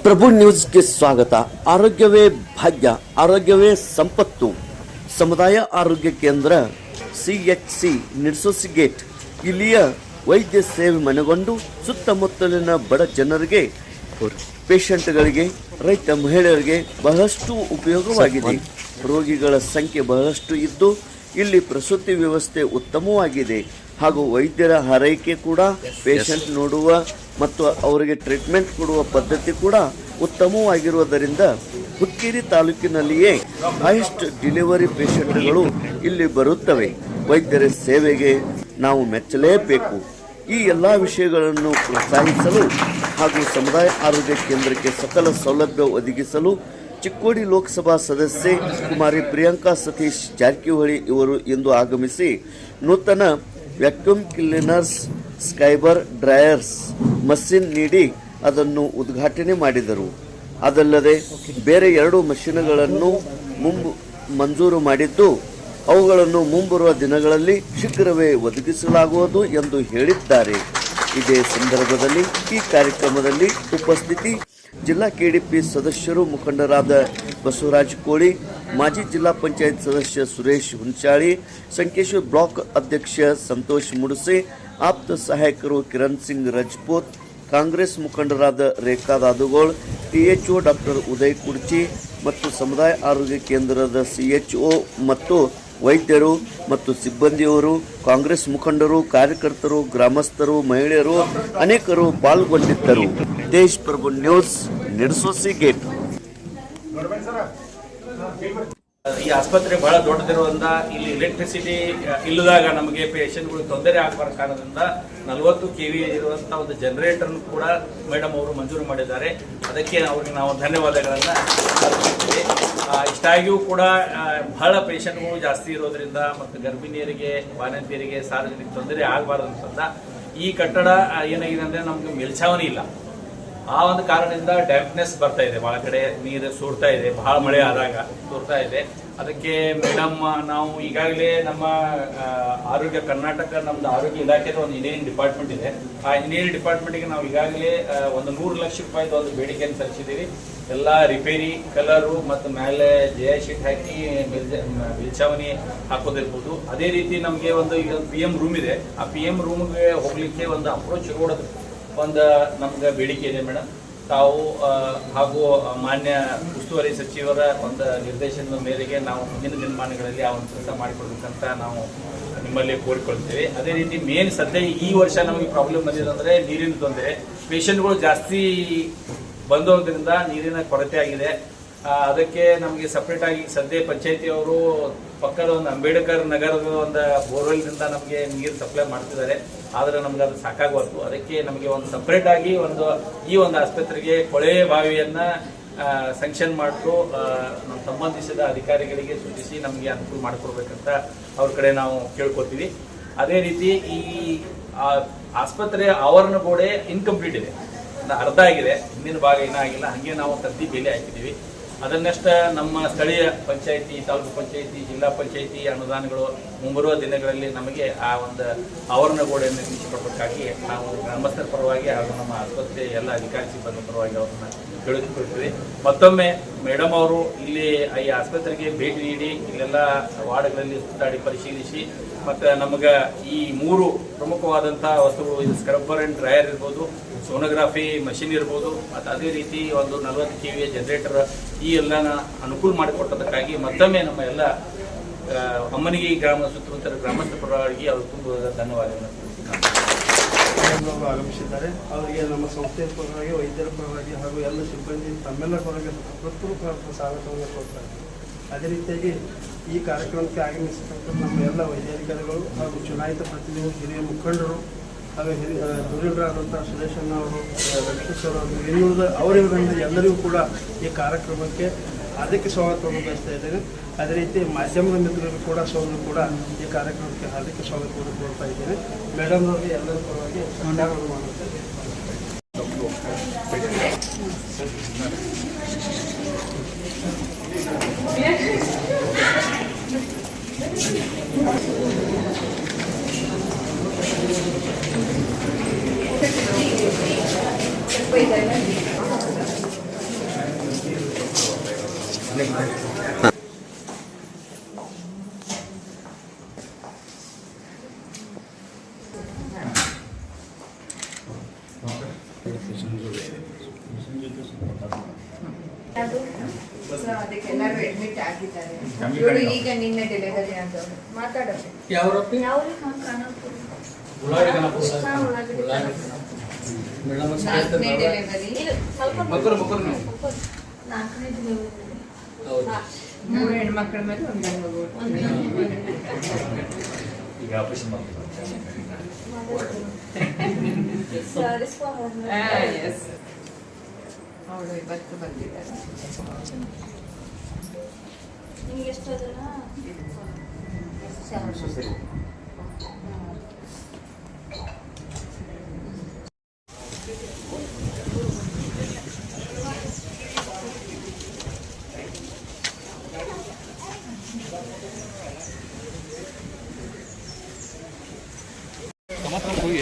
ಪ್ರಭು ನ್ಯೂಸ್ಗೆ ಸ್ವಾಗತ. ಆರೋಗ್ಯವೇ ಭಾಗ್ಯ, ಆರೋಗ್ಯವೇ ಸಂಪತ್ತು. ಸಮುದಾಯ ಆರೋಗ್ಯ ಕೇಂದ್ರ CHC ನಿಡ್ಸೋಸಿ ಗೇಟ್ ಇಲ್ಲಿಯ ವೈದ್ಯ ಸೇವೆ ಮನೆಗೊಂಡು ಸುತ್ತಮುತ್ತಲಿನ ಬಡ ಜನರಿಗೆ, ಪೇಷಂಟ್ಗಳಿಗೆ, ರೈತ ಮಹಿಳೆಯರಿಗೆ ಬಹಳಷ್ಟು ಉಪಯೋಗವಾಗಿದೆ. ರೋಗಿಗಳ ಸಂಖ್ಯೆ ಬಹಳಷ್ಟು ಇದ್ದು ಇಲ್ಲಿ ಪ್ರಸೂತಿ ವ್ಯವಸ್ಥೆ ಉತ್ತಮವಾಗಿದೆ ಹಾಗೂ ವೈದ್ಯರ ಹಾರೈಕೆ ಕೂಡ, ಪೇಷಂಟ್ ನೋಡುವ ಮತ್ತು ಅವರಿಗೆ ಟ್ರೀಟ್ಮೆಂಟ್ ಕೊಡುವ ಪದ್ಧತಿ ಕೂಡ ಉತ್ತಮವಾಗಿರುವುದರಿಂದ ಹುಕ್ಕೇರಿ ತಾಲೂಕಿನಲ್ಲಿಯೇ ಹೈಯೆಸ್ಟ್ ಡೆಲಿವರಿ ಪೇಷಂಟ್ಗಳು ಇಲ್ಲಿ ಬರುತ್ತವೆ. ವೈದ್ಯರ ಸೇವೆಗೆ ನಾವು ಮೆಚ್ಚಲೇಬೇಕು. ಈ ಎಲ್ಲ ವಿಷಯಗಳನ್ನು ಪ್ರೋತ್ಸಾಹಿಸಲು ಹಾಗೂ ಸಮುದಾಯ ಆರೋಗ್ಯ ಕೇಂದ್ರಕ್ಕೆ ಸಕಲ ಸೌಲಭ್ಯ ಒದಗಿಸಲು ಚಿಕ್ಕೋಡಿ ಲೋಕಸಭಾ ಸದಸ್ಯೆ ಕುಮಾರಿ ಪ್ರಿಯಾಂಕಾ ಸತೀಶ್ ಜಾರಕಿಹೊಳಿ ಇವರು ಇಂದು ಆಗಮಿಸಿ ನೂತನ ವ್ಯಾಕ್ಯೂಮ್ ಕ್ಲೀನರ್ಸ್, ಸ್ಕೈಬರ್ ಡ್ರೈಯರ್ಸ್ ಮಷಿನ್ ನೀಡಿ ಅದನ್ನು ಉದ್ಘಾಟನೆ ಮಾಡಿದರು. ಅದಲ್ಲದೆ ಬೇರೆ 2 ಮಷಿನ್ಗಳನ್ನು ಮಂಜೂರು ಮಾಡಿದ್ದು ಅವುಗಳನ್ನು ಮುಂಬರುವ ದಿನಗಳಲ್ಲಿ ಶೀಘ್ರವೇ ಒದಗಿಸಲಾಗುವುದು ಎಂದು ಹೇಳಿದ್ದಾರೆ. ಇದೇ ಸಂದರ್ಭದಲ್ಲಿ ಈ ಕಾರ್ಯಕ್ರಮದಲ್ಲಿ ಉಪಸ್ಥಿತಿ ಜಿಲ್ಲಾ KDP ಸದಸ್ಯರು ಮುಖಂಡರಾದ ಬಸವರಾಜ ಕೋಳಿ, ಮಾಜಿ ಜಿಲ್ಲಾ ಪಂಚಾಯತ್ ಸದಸ್ಯ ಸುರೇಶ್ ಹುಂಚಾಳಿ, ಸಂಕೇಶ್ವರ ಬ್ಲಾಕ್ ಅಧ್ಯಕ್ಷ ಸಂತೋಷ್ ಮುಡಸೆ, ಆಪ್ತ ಸಹಾಯಕರು ಕಿರಣ್ ಸಿಂಗ್ ರಜಪೂತ್, ಕಾಂಗ್ರೆಸ್ ಮುಖಂಡರಾದ ರೇಖಾ ದಾದುಗೋಳ್, THO ಡಾಕ್ಟರ್ ಉದಯ್ ಕುರ್ಚಿ ಮತ್ತು ಸಮುದಾಯ ಆರೋಗ್ಯ ಕೇಂದ್ರದ CHO ಮತ್ತು ವೈದ್ಯರು ಮತ್ತು ಸಿಬ್ಬಂದಿಯವರು, ಕಾಂಗ್ರೆಸ್ ಮುಖಂಡರು, ಕಾರ್ಯಕರ್ತರು, ಗ್ರಾಮಸ್ಥರು, ಮಹಿಳೆಯರು ಅನೇಕರು ಪಾಲ್ಗೊಂಡಿದ್ದರು. ದೇಶ್ ಪ್ರಭು ನ್ಯೂಸ್, ನಿಡ್ಸೋಸಿ ಗೇಟ್. ಈ ಆಸ್ಪತ್ರೆ ಬಹಳ ದೊಡ್ಡದಿರುವುದರಿಂದ ಇಲ್ಲಿ ಎಲೆಕ್ಟ್ರಿಸಿಟಿ ಇಲ್ಲದಾಗ ನಮಗೆ ಪೇಷಂಟ್ಗಳು ತೊಂದರೆ ಆಗಬಾರ ಕಾರಣದಿಂದ 40 kV ಇರುವಂತಹ ಒಂದು ಜನರೇಟರ್ ಕೂಡ ಮೇಡಮ್ ಅವರು ಮಂಜೂರು ಮಾಡಿದ್ದಾರೆ. ಅದಕ್ಕೆ ಅವ್ರಿಗೆ ನಾವು ಧನ್ಯವಾದಗಳನ್ನು ಅರ್ಪಿಸ್ತೀವಿ. ಇಷ್ಟಾಗಿಯೂ ಕೂಡ ಬಹಳ ಪೇಷಂಟ್ಗಳು ಜಾಸ್ತಿ ಇರೋದ್ರಿಂದ ಮತ್ತು ಗರ್ಭಿಣಿಯರಿಗೆ, ಬಾಣಂತಿಯರಿಗೆ, ಸಾರ್ವಜನಿಕ ತೊಂದರೆ ಆಗಬಾರ್ದಂತ ಈ ಕಟ್ಟಡ ಏನಾಗಿದೆ ಅಂದರೆ ನಮಗೆ ಮೇಲ್ಛಾವಣಿ ಇಲ್ಲ. ಆ ಒಂದು ಕಾರಣದಿಂದ ಡ್ಯಾಂಪ್ನೆಸ್ ಬರ್ತಾ ಇದೆ, ಭಾಳ ಕಡೆ ನೀರು ಸೋರ್ತಾ ಇದೆ, ಬಹಳ ಮಳೆ ಆದಾಗ ಸೋರ್ತಾ ಇದೆ. ಅದಕ್ಕೆ ಮೇಡಮ್ ನಾವು ಈಗಾಗಲೇ ನಮ್ಮ ಆರೋಗ್ಯ ಕರ್ನಾಟಕ, ನಮ್ದು ಆರೋಗ್ಯ ಇಲಾಖೆದ ಒಂದು ಇಂಜಿನಿಯರಿಂಗ್ ಡಿಪಾರ್ಟ್ಮೆಂಟ್ ಇದೆ. ಆ ಇಂಜಿನಿಯರಿಂಗ್ ಡಿಪಾರ್ಟ್ಮೆಂಟ್ಗೆ ನಾವು ಈಗಾಗಲೇ ಒಂದು 100 ಲಕ್ಷ ರೂಪಾಯಿದು ಒಂದು ಬೇಡಿಕೆಯನ್ನು ಸಲ್ಲಿಸಿದ್ದೀವಿ. ಎಲ್ಲ ರಿಪೇರಿ, ಕಲರು ಮತ್ತು ಮೇಲೆ ಜಯ ಶೀಟ್ ಹಾಕಿ ಮೇಲ್ಛಾವಣಿ ಹಾಕೋದಿರ್ಬೋದು. ಅದೇ ರೀತಿ ನಮಗೆ ಒಂದು ಈಗ PM ರೂಮ್ ಇದೆ. ಆ PM ರೂಮ್ಗೆ ಹೋಗ್ಲಿಕ್ಕೆ ಒಂದು ಅಪ್ರೋಚ್ ರೋಡ್ ಒಂದು ನಮ್ಗೆ ಬೇಡಿಕೆ ಇದೆ ಮೇಡಮ್. ತಾವು ಹಾಗೂ ಮಾನ್ಯ ಉಸ್ತುವಾರಿ ಸಚಿವರ ಒಂದು ನಿರ್ದೇಶನದ ಮೇರೆಗೆ ನಾವು ಮುಂದಿನ ದಿನಮಾನಗಳಲ್ಲಿ ಆ ಒಂದು ಕೆಲಸ ಮಾಡಿಕೊಡ್ಬೇಕಂತ ನಾವು ನಿಮ್ಮಲ್ಲಿ ಕೋರಿಕೊಳ್ತೇವೆ. ಅದೇ ರೀತಿ ಮೇನ್ ಸದ್ಯ ಈ ವರ್ಷ ನಮಗೆ ಪ್ರಾಬ್ಲಮ್ ಬಂದಿದೆ ಅಂದರೆ ನೀರಿನ ತೊಂದರೆ. ಪೇಷಂಟ್ಗಳು ಜಾಸ್ತಿ ಬಂದೋದ್ರಿಂದ ನೀರಿನ ಕೊರತೆ ಆಗಿದೆ. ಅದಕ್ಕೆ ನಮಗೆ ಸಪ್ರೇಟ್ ಆಗಿ ಸದ್ಯ ಪಂಚಾಯತಿಯವರು ಪಕ್ಕದ ಒಂದು ಅಂಬೇಡ್ಕರ್ ನಗರದ ಒಂದು ಬೋರ್ವೆಲ್ನಿಂದ ನಮಗೆ ನೀರು ಸಪ್ಲೈ ಮಾಡ್ತಿದ್ದಾರೆ. ಆದರೆ ನಮ್ಗೆ ಅದು ಸಾಕಾಗಬಾರ್ದು. ಅದಕ್ಕೆ ನಮಗೆ ಒಂದು ಸಪ್ರೇಟ್ ಆಗಿ ಈ ಒಂದು ಆಸ್ಪತ್ರೆಗೆ ಕೊಳೆಯ ಬಾವಿಯನ್ನ ಸ್ಯಾಂಕ್ಷನ್ ಮಾಡಿತು ನಮ್ಮ ಸಂಬಂಧಿಸಿದ ಅಧಿಕಾರಿಗಳಿಗೆ ಸೂಚಿಸಿ ನಮಗೆ ಅನುಕೂಲ ಮಾಡಿಕೊಡ್ಬೇಕಂತ ಅವ್ರ ಕಡೆ ನಾವು ಕೇಳ್ಕೊತೀವಿ. ಅದೇ ರೀತಿ ಈ ಆಸ್ಪತ್ರೆಯ ಆವರಣ ಗೋಡೆ ಇನ್ಕಂಪ್ಲೀಟ್ ಇದೆ, ಅರ್ಧ ಆಗಿದೆ, ಹಿಂದಿನ ಭಾಗ ಇನ್ನೂ ಆಗಿಲ್ಲ. ಹಾಗೆ ನಾವು ತತ್ತಿ ಬೇಲಿ ಹಾಕಿದ್ದೀವಿ. ಅದನ್ನಷ್ಟ ನಮ್ಮ ಸ್ಥಳೀಯ ಪಂಚಾಯಿತಿ, ತಾಲೂಕು ಪಂಚಾಯಿತಿ, ಜಿಲ್ಲಾ ಪಂಚಾಯಿತಿ ಅನುದಾನಗಳು ಮುಂಬರುವ ದಿನಗಳಲ್ಲಿ ನಮಗೆ ಆ ಒಂದು ಆವರಣ ಗೋಡೆಯನ್ನು ನಿರ್ಮಿಸಿಕೊಡಬೇಕಾಗಿ ನಾವು ಗ್ರಾಮಸ್ಥರ ಪರವಾಗಿ ಹಾಗೂ ನಮ್ಮ ಆಸ್ಪತ್ರೆ ಎಲ್ಲ ಅಧಿಕಾರಿ ಸಿಬ್ಬಂದಿ ಪರವಾಗಿ ಅವ್ರನ್ನ ಕೇಳಿಕೊಳ್ತೀವಿ. ಮತ್ತೊಮ್ಮೆ ಮೇಡಮ್ ಅವರು ಇಲ್ಲಿ ಈ ಆಸ್ಪತ್ರೆಗೆ ಭೇಟಿ ನೀಡಿ ಇಲ್ಲೆಲ್ಲ ವಾರ್ಡ್ಗಳಲ್ಲಿ ಸುತ್ತಾಡಿ ಪರಿಶೀಲಿಸಿ ಮತ್ತು ನಮಗೆ ಈ 3 ಪ್ರಮುಖವಾದಂಥ ವಸ್ತುಗಳು, ಇದು ಸ್ಕ್ರಬ್ಬರ್ ಆ್ಯಂಡ್ ಡ್ರೈಯರ್ ಇರ್ಬೋದು, ಸೋನೋಗ್ರಾಫಿ ಮಷಿನ್ ಇರ್ಬೋದು, ಮತ್ತು ಅದೇ ರೀತಿ ಒಂದು 40 kV ಜನರೇಟರ್ ಈ ಎಲ್ಲನ ಅನುಕೂಲ ಮಾಡಿಕೊಟ್ಟದಕ್ಕಾಗಿ ಮತ್ತೊಮ್ಮೆ ನಮ್ಮ ಎಲ್ಲ ಅಮ್ಮನಿಗೆ ಗ್ರಾಮ ಸುತ್ತಮುತ್ತಲ ಗ್ರಾಮಸ್ಥರ ಪರವಾಗಿ ಅವರು ತುಂಬ ಧನ್ಯವಾದಗಳನ್ನು ಆಗಮಿಸಿದ್ದಾರೆ. ಅವರಿಗೆ ನಮ್ಮ ಸಂಸ್ಥೆಯ ಪರವಾಗಿ, ವೈದ್ಯರ ಪರವಾಗಿ ಹಾಗೂ ಎಲ್ಲ ಸಿಬ್ಬಂದಿ ತಮ್ಮೆಲ್ಲರ ಪರವಾಗಿ ಹೃತ್ಪೂರ್ವಕ ಸ್ವಾಗತವನ್ನು ಕೊಡ್ತಾರೆ. ಅದೇ ರೀತಿಯಾಗಿ ಈ ಕಾರ್ಯಕ್ರಮಕ್ಕೆ ಆಗಮಿಸಿದಂಥ ನಮ್ಮ ಎಲ್ಲ ವೈದ್ಯಾಧಿಕಾರಿಗಳು ಹಾಗೂ ಚುನಾಯಿತ ಪ್ರತಿನಿಧಿಗಳು, ಹಿರಿಯ ಮುಖಂಡರು ಹಾಗೂ ಧುರೀಣರಾದಂಥ ಸುರೇಶಣ್ಣ ಅವರು, ವೆಂಕಟೇಶ್ವರ ಅವರು, ಇನ್ನುಳಿದ ಅವರಿಂದ ಎಲ್ಲರಿಗೂ ಕೂಡ ಈ ಕಾರ್ಯಕ್ರಮಕ್ಕೆ ಹಾರ್ದಿಕ ಸ್ವಾಗತವನ್ನು ಬಯಸ್ತಾ ಇದ್ದೇನೆ. ಅದೇ ರೀತಿ ಮಾಧ್ಯಮದ ಮಿತ್ರರು ಕೂಡ ಕೂಡ ಈ ಕಾರ್ಯಕ್ರಮಕ್ಕೆ ಹಾರ್ದಿಕ ಸ್ವಾಗತವನ್ನು ಕೋರ್ತಾ ಇದ್ದೇನೆ. ಮೇಡಮ್ ಅವರಿಗೆ ಎಲ್ಲರ ಪರವಾಗಿ ಧನ್ಯವಾದಗಳು ಮಾಡುತ್ತೇನೆ. ಅದಕ್ಕೆಲ್ಲರೂ ಅಡ್ಮಿಟ್ ಆಗಿದ್ದಾರೆ. ಇವರು ಈಗ ನಿನ್ನೆ ಡೆಲಿವರಿ ಆದವರು. ಮಾತಾಡೋದು ಯಾವ್ರಪ್ಪಿ ಉಳ್ಳಾಗಡ್ಡಿ ಕನಪುರ ಮೇಡಮ್ ನಾಲ್ಕನೇ ಡೆಲಿವರಿ, ನಾಲ್ಕನೇ ಡೆಲಿವರಿ. ಮೂರು ಹೆಣ್ಮಕ್ಳ ಮೇಲೆ ಒಂದು ಗಂಡು ಮಗು. ಈಗ ಆಪರೇಷನ್ Yes. ಅವಳು ಇವತ್ತು ಬಂದಿದ್ದಾರೆ. ನಿಮ್ಗೆ ಎಷ್ಟು ಅದಲ್ಲ ಹೋಗಿ